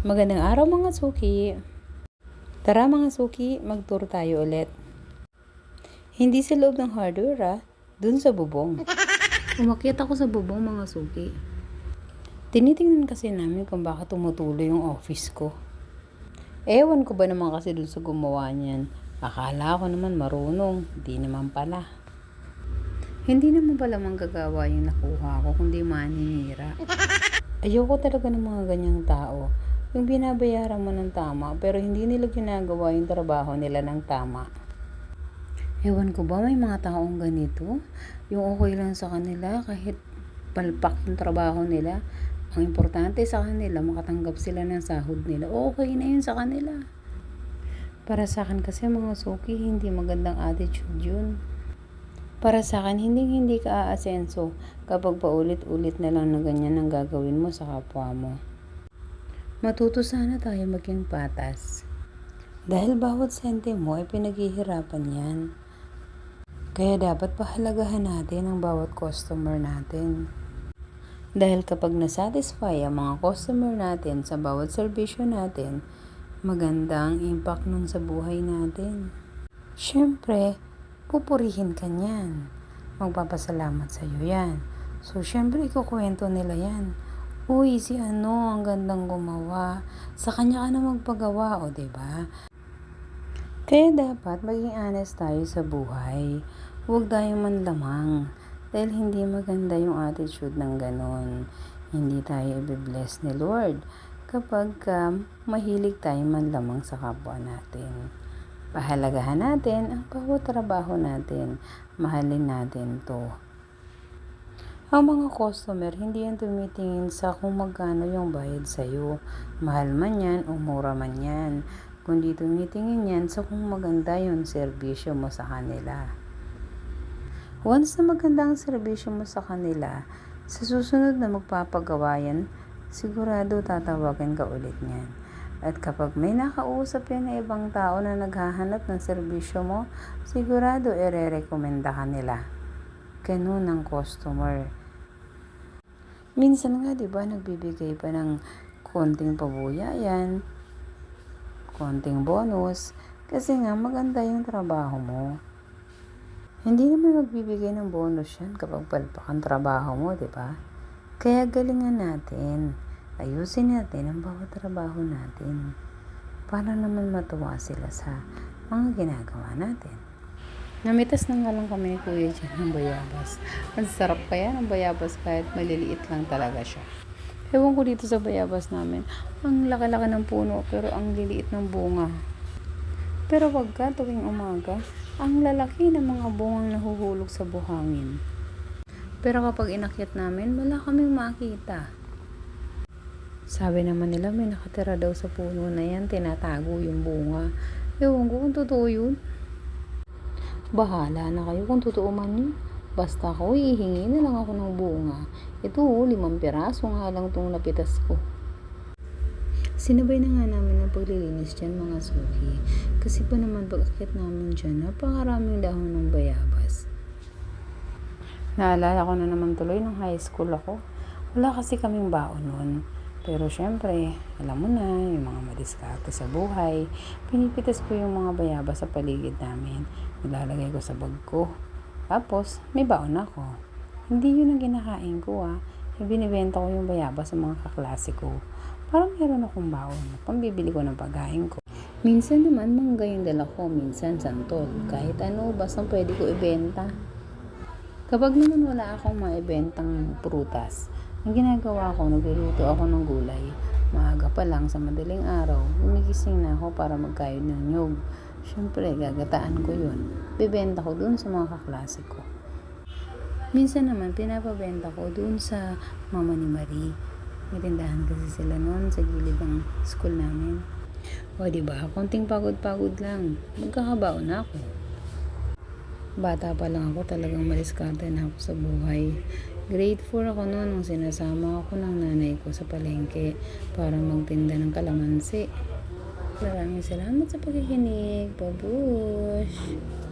Magandang araw mga suki. Tara mga suki, mag-tour tayo ulit. Hindi sa loob ng hardware dun sa bubong. Umakyat ako sa bubong mga suki. Tinitingnan kasi namin kung baka tumutuloy yung office ko. Ewan ko ba naman kasi dun sa gumawa niyan. Akala ko naman marunong, di naman pala. Hindi naman pala manggagawa yung nakuha ko, kundi maninira. Ayoko talaga ng mga ganyang tao. Yung binabayaran mo ng tama, pero hindi nila ginagawa yung trabaho nila ng tama. Ewan ko ba, may mga taong ganito? Yung okay lang sa kanila, kahit palpak yung trabaho nila. Ang importante sa kanila, makatanggap sila ng sahod nila. Okay na yun sa kanila. Para sa akin kasi mga suki, hindi magandang attitude yun. Para sa akin, hindi ka aasenso kapag paulit-ulit na lang na ganyan ang gagawin mo sa kapwa mo. Matuto sana tayo maging patas. Dahil bawat sentimo ay pinaghihirapan yan. Kaya dapat pahalagahan natin ang bawat customer natin. Dahil kapag nasatisfy ang mga customer natin sa bawat serbisyo natin, maganda ang impact nun sa buhay natin. Siyempre, pupurihin ka niyan. Magpapasalamat sa iyo yan. So, siyempre, ikukwento nila yan. Uy, si ang gandang gumawa. Sa kanya ka na magpagawa, o diba? Kaya dapat maging honest tayo sa buhay. Huwag tayong manlamang. Dahil hindi maganda yung attitude ng ganon. Hindi tayo i-bless ni Lord kapag mahilig tayong manlamang sa kapwa natin. Pahalagahan natin ang bawat trabaho natin. Mahalin natin to. Ang mga customer, hindi yan tumitingin sa kung magkano yung bayad sa'yo. Mahal man yan o mura man yan. Kundi tumitingin yan sa kung maganda yung serbisyo mo sa kanila. Once na maganda ang serbisyo mo sa kanila, sa susunod na magpapagawa yan, sigurado tatawagan ka ulit niyan. At kapag may nakausap yan na ibang tao na naghahanap ng serbisyo mo, sigurado ire-recommenda ka nila. Ganun ang customer. Minsan nga, diba, nagbibigay pa ng konting pabuya yan, konting bonus, kasi nga maganda yung trabaho mo. Hindi naman magbibigay ng bonus yan kapag palpak ang trabaho mo, diba? Kaya galingan natin. Ayusin natin ang bawat trabaho natin para naman matuwa sila sa mga ginagawa natin. Namitas na nga lang kami ni Kuya dyan ng bayabas. Ang sarap kaya ng bayabas kahit maliliit lang talaga siya. Ewan ko dito sa bayabas namin, ang laki-laki ng puno pero ang liliit ng bunga. Pero wagka tuwing umaga, ang lalaki ng mga bungang nahuhulog sa buhangin. Pero kapag inakyat namin, wala kaming makita. Sabi naman nila may nakatira daw sa puno na yan, tinatago yung bunga. Ewan ko kung totoo yun. Bahala na kayo kung totoo man yun. Basta ako, ihingi na lang ako ng bunga. Ito 5 piraso nga lang itong napitas ko. Sinabay na nga namin ang paglilinis dyan mga suki. Kasi pa naman pag-akyat namin dyan, napakaraming dahon ng bayabas. Naalala ko na naman tuloy ng high school ako. Wala kasi kaming baon nun. Pero syempre, alam mo na, yung mga madiskarte sa buhay, pinipitas ko yung mga bayabas sa paligid namin. Nilalagay ko sa bag ko. Tapos, may baon ako. Hindi yun ang kinakain ko Binibenta ko yung bayabas sa mga kaklase ko. Parang meron akong baon. Pambibili ko ng pagkain ko. Minsan naman, mangga yung dala ko. Minsan, santol. Kahit ano, basta pwede ko ibenta. Kapag naman wala akong maibentang prutas, ang ginagawa ko, nagluluto ako ng gulay. Maaga pa lang sa madaling araw, gumigising na ako para magkayod ng nyog. Siyempre, gagataan ko yun. Bibenta ko dun sa mga kaklase ko. Minsan naman, pinapabenta ko dun sa mama ni Marie. May tindahan kasi sila noon sa gilid ng school namin. O diba, konting pagod-pagod lang. Magkakabaon na ako. Bata pa lang ako, talagang madiskarte na ako sa buhay. Grade 4 ako noon nung sinasama ako ng nanay ko sa palengke para magtinda ng kalamansi. Maraming salamat sa pakikinig. Babush!